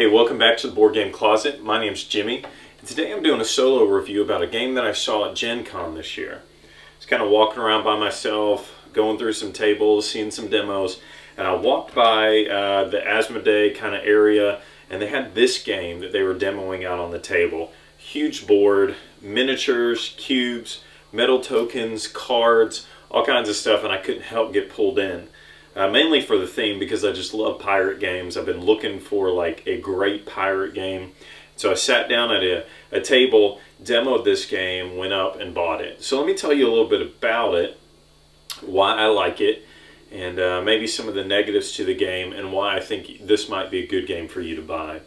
Hey, welcome back to the Board Game Closet. My name's Jimmy, and today I'm doing a solo review about a game that I saw at Gen Con this year. I was kind of walking around by myself, going through some tables, seeing some demos, and I walked by the Asmodee kind of area, and they had this game that they were demoing out on the table. Huge board, miniatures, cubes, metal tokens, cards, all kinds of stuff, and I couldn't help get pulled in. Mainly for the theme, because I just love pirate games. I've been looking for like a great pirate game. So I sat down at a table, demoed this game, went up and bought it. So let me tell you a little bit about it, why I like it, and maybe some of the negatives to the game, and why I think this might be a good game for you to buy.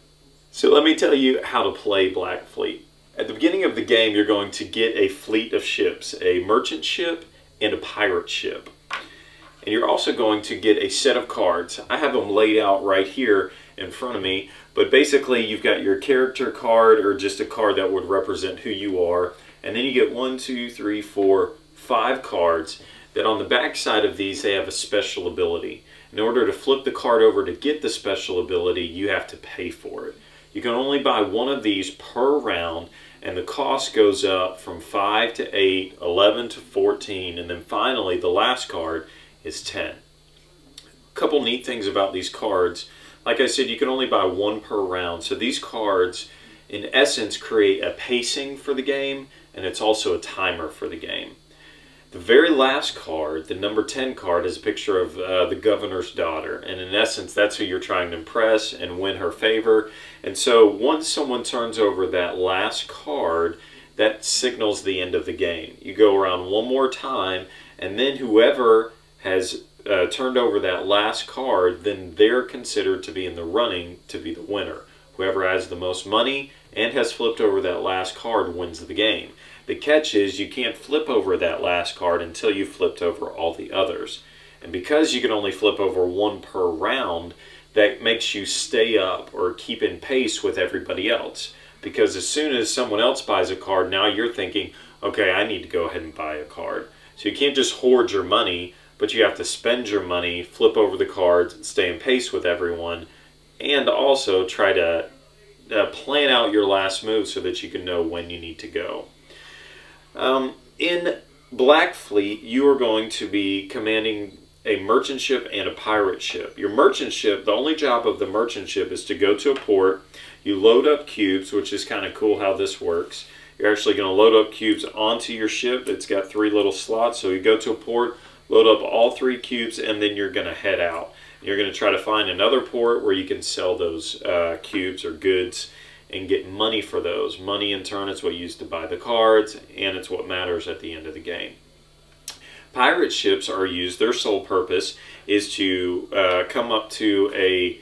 So let me tell you how to play Black Fleet. At the beginning of the game, you're going to get a fleet of ships, a merchant ship and a pirate ship. And you're also going to get a set of cards. I have them laid out right here in front of me, but basically you've got your character card, or just a card that would represent who you are, and then you get 1, 2, 3, 4, 5 cards that on the back side of these they have a special ability. In order to flip the card over to get the special ability, you have to pay for it. You can only buy one of these per round, and the cost goes up from 5 to 8, 11 to 14, and then finally the last card is 10. A couple neat things about these cards. Like I said, you can only buy one per round. So these cards, in essence, create a pacing for the game, and it's also a timer for the game. The very last card, the number 10 card, is a picture of the governor's daughter. And in essence, that's who you're trying to impress and win her favor. And so once someone turns over that last card, that signals the end of the game. You go around one more time, and then whoever has turned over that last card, then they're considered to be in the running to be the winner. Whoever has the most money and has flipped over that last card wins the game. The catch is you can't flip over that last card until you've flipped over all the others. And because you can only flip over one per round, that makes you stay up or keep in pace with everybody else. Because as soon as someone else buys a card, now you're thinking, okay, I need to go ahead and buy a card. So you can't just hoard your money, but you have to spend your money, flip over the cards, and stay in pace with everyone, and also try to plan out your last move so that you can know when you need to go. In Black Fleet, you are going to be commanding a merchant ship and a pirate ship. Your merchant ship, the only job of the merchant ship is to go to a port, you load up cubes, which is kind of cool how this works. You're actually going to load up cubes onto your ship. It's got 3 little slots, so you go to a port, load up all 3 cubes, and then you're going to head out. You're going to try to find another port where you can sell those cubes or goods and get money for those. Money in turn is what you use to buy the cards, and it's what matters at the end of the game. Pirate ships are used, their sole purpose is to come up to a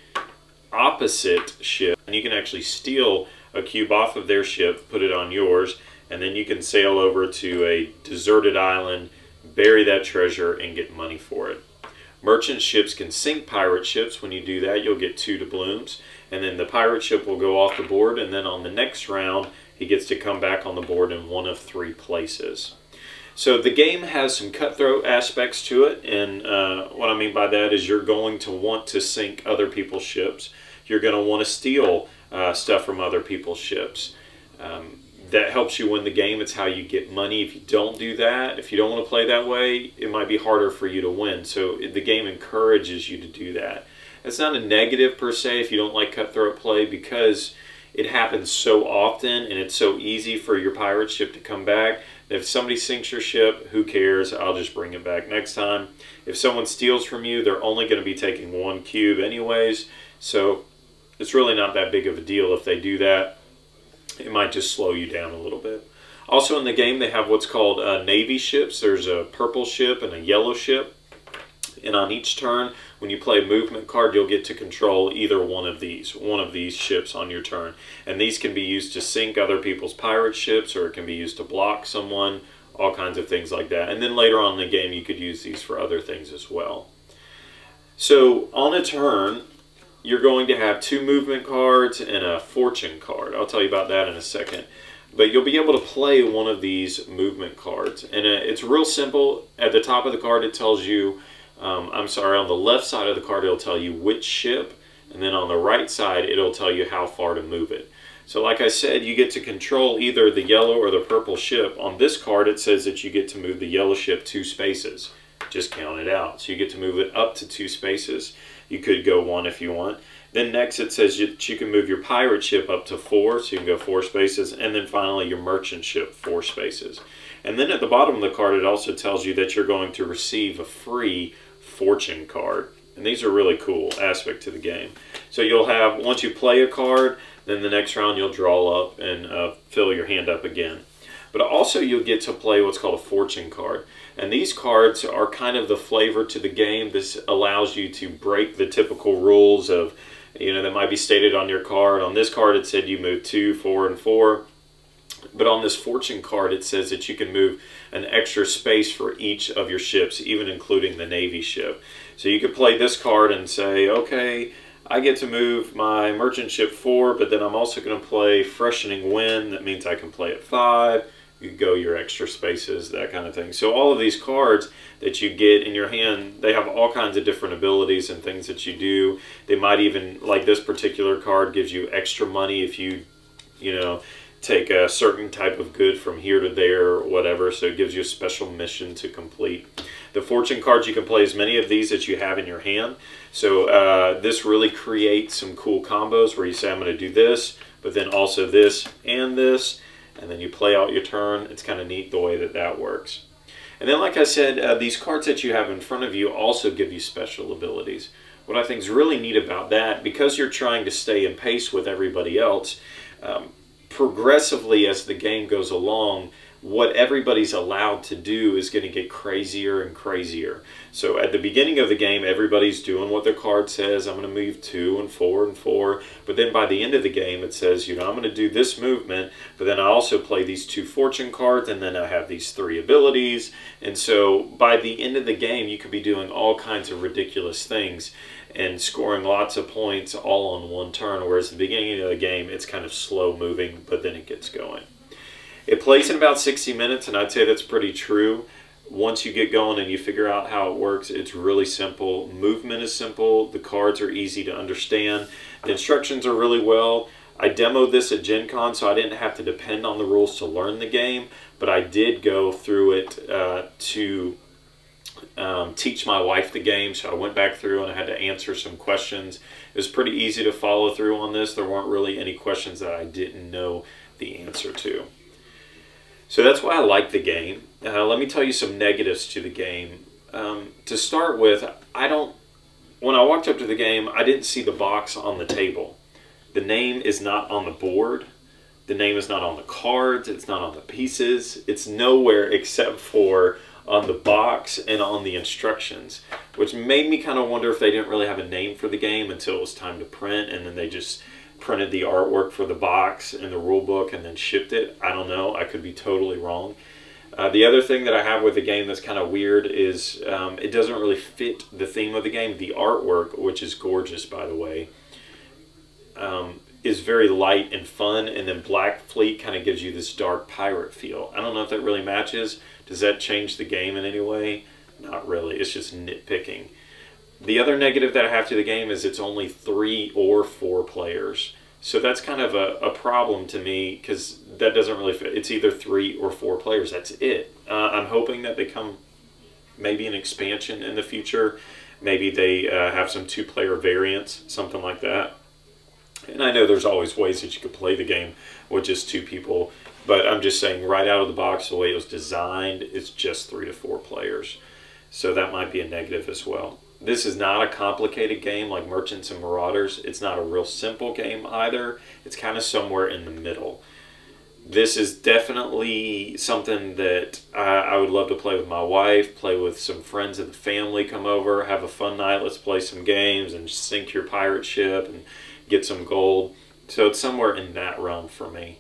opposite ship, and you can actually steal a cube off of their ship, put it on yours, and then you can sail over to a deserted island, bury that treasure, and get money for it. Merchant ships can sink pirate ships. When you do that, you'll get 2 doubloons, and then the pirate ship will go off the board, and then on the next round, he gets to come back on the board in one of 3 places. So the game has some cutthroat aspects to it, and what I mean by that is you're going to want to sink other people's ships. You're going to want to steal stuff from other people's ships. That helps you win the game. It's how you get money. If you don't do that, if you don't want to play that way, it might be harder for you to win. So the game encourages you to do that. It's not a negative per se if you don't like cutthroat play, because it happens so often and it's so easy for your pirate ship to come back. If somebody sinks your ship, who cares? I'll just bring it back next time. If someone steals from you, they're only going to be taking 1 cube anyways. So it's really not that big of a deal if they do that. It might just slow you down a little bit. Also in the game, they have what's called navy ships. There's a purple ship and a yellow ship. And on each turn, when you play a movement card, you'll get to control either one of these ships on your turn. And these can be used to sink other people's pirate ships, or it can be used to block someone, all kinds of things like that. And then later on in the game, you could use these for other things as well. So on a turn, you're going to have 2 movement cards and a fortune card. I'll tell you about that in a second. But you'll be able to play one of these movement cards. And it's real simple. At the top of the card, it tells you, on the left side of the card, it'll tell you which ship and then on the right side it'll tell you how far to move it. So like I said, you get to control either the yellow or the purple ship. On this card it says that you get to move the yellow ship 2 spaces. Just count it out. So you get to move it up to 2 spaces. You could go 1 if you want. Then next it says that you can move your pirate ship up to 4, so you can go 4 spaces. And then finally your merchant ship 4 spaces. And then at the bottom of the card it also tells you that you're going to receive a free fortune card. And these are really cool aspect to the game. So you'll have, once you play a card, then the next round you'll draw up and fill your hand up again. But also you'll get to play what's called a fortune card. And these cards are kind of the flavor to the game. This allows you to break the typical rules of, that might be stated on your card. On this card it said you move 2, 4, and 4. But on this fortune card it says that you can move an extra space for each of your ships, even including the Navy ship. So you could play this card and say, okay, I get to move my merchant ship 4, but then I'm also going to play freshening wind. That means I can play at 5. You go your extra spaces, that kind of thing. So all of these cards that you get in your hand, they have all kinds of different abilities and things that you do. They might even, like this particular card, gives you extra money if you, take a certain type of good from here to there or whatever. So it gives you a special mission to complete. The fortune cards, you can play as many of these as you have in your hand. So this really creates some cool combos where you say, I'm going to do this, but then also this and this. And then you play out your turn. It's kind of neat the way that that works. And then, like I said, these cards that you have in front of you also give you special abilities. What I think is really neat about that, because you're trying to stay in pace with everybody else, progressively as the game goes along, what everybody's allowed to do is going to get crazier and crazier. So at the beginning of the game, everybody's doing what their card says. I'm going to move 2 and 4 and 4. But then by the end of the game, it says, I'm going to do this movement, but then I also play these 2 fortune cards, and then I have these 3 abilities. And so by the end of the game, you could be doing all kinds of ridiculous things and scoring lots of points all on one turn, whereas at the beginning of the game, it's kind of slow moving, but then it gets going. It plays in about 60 minutes, and I'd say that's pretty true. Once you get going and you figure out how it works, it's really simple. Movement is simple. The cards are easy to understand. The instructions are really well. I demoed this at Gen Con, so I didn't have to depend on the rules to learn the game, but I did go through it to teach my wife the game. So I went back through and I had to answer some questions. It was pretty easy to follow through on this. There weren't really any questions that I didn't know the answer to. So that's why I like the game. Let me tell you some negatives to the game. To start with, when I walked up to the game, I didn't see the box on the table. The name is not on the board. The name is not on the cards. It's not on the pieces. It's nowhere except for on the box and on the instructions, which made me kind of wonder if they didn't really have a name for the game until it was time to print, and then they just printed the artwork for the box and the rule book and then shipped it. I don't know. I could be totally wrong. The other thing that I have with the game that's kind of weird is it doesn't really fit the theme of the game. The artwork, which is gorgeous, by the way, is very light and fun, and then Black Fleet kind of gives you this dark pirate feel. I don't know if that really matches. Does that change the game in any way? Not really. It's just nitpicking. The other negative that I have to the game is it's only 3 or 4 players. So that's kind of a problem to me, because that doesn't really fit. It's either 3 or 4 players. That's it. I'm hoping that they come maybe an expansion in the future. Maybe they have some 2-player variants, something like that. And I know there's always ways that you could play the game with just 2 people. But I'm just saying, right out of the box, the way it was designed, it's just 3 to 4 players. So that might be a negative as well. This is not a complicated game like Merchants and Marauders. It's not a real simple game either. It's kind of somewhere in the middle. This is definitely something that I would love to play with my wife, play with some friends of the family, come over, have a fun night, let's play some games and sink your pirate ship and get some gold. So it's somewhere in that realm for me.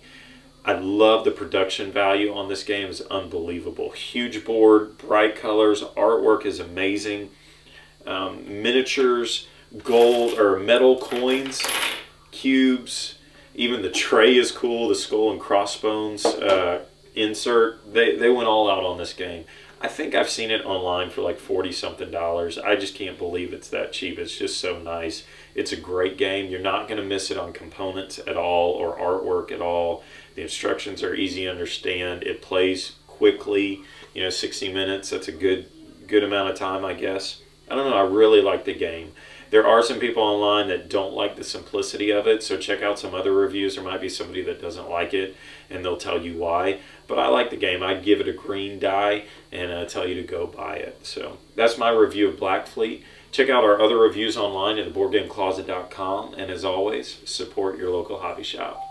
I love the production value on this game. It's unbelievable. Huge board, bright colors, artwork is amazing. Miniatures, gold or metal coins, cubes, even the tray is cool, the skull and crossbones insert. They went all out on this game. I think I've seen it online for like $40-something. I just can't believe it's that cheap. It's just so nice. It's a great game. You're not going to miss it on components at all or artwork at all. The instructions are easy to understand. It plays quickly, 60 minutes. That's a good amount of time, I guess. I don't know. I really like the game. There are some people online that don't like the simplicity of it, so check out some other reviews. There might be somebody that doesn't like it, and they'll tell you why. But I like the game. I'd give it a green die and tell you to go buy it. So that's my review of Black Fleet. Check out our other reviews online at theboardgamecloset.com, and as always, support your local hobby shop.